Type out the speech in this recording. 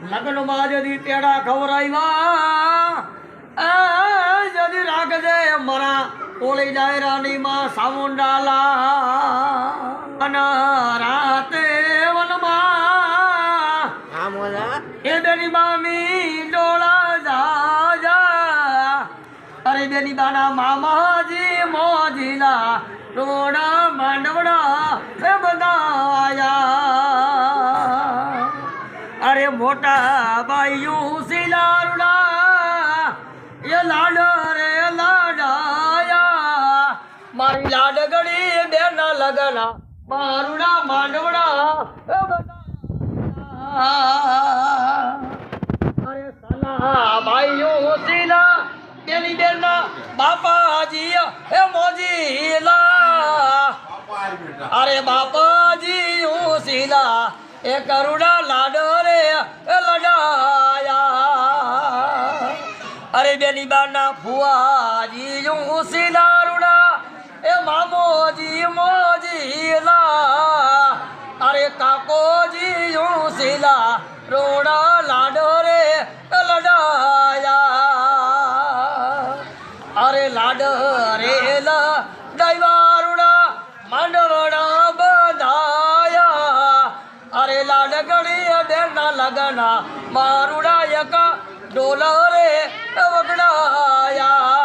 લગ્ન માં જદી તેડા ખવરાવ્યા જદી રાખજે મારા ઓલી ડાયરાની માં સામુંડાલા રાતે વનમાં એ બેની મામી ડોળા જા અરે બેની બાના મામાજી મોજીલા ડોળા માંડવડા એ બધાયા અરે મોટા બાયું સિલારુડા એ લાડ રે લાડાયા મારી લાડગડી બેન લગન મારુડા માંડવડા એ બધાયા અરે સલા બાયું સિલા બેની બેન બાપાજી એ મોજીલા અરે બાપાજી હું સિલા એ કરુડા લાડો રે લડાયા અરે બેની બાના ફુઆજી હું સિલારુડા એ મામોજી મોજીલા અરે કાકોજી હું સિલા રોડા લાડો રે લડાયા અરે લાડ રે દૈવારુડા માંડવડા બંધાયા અરે લાડગડી બેના લગના મારુડા યકા ડોલરે વગડાયા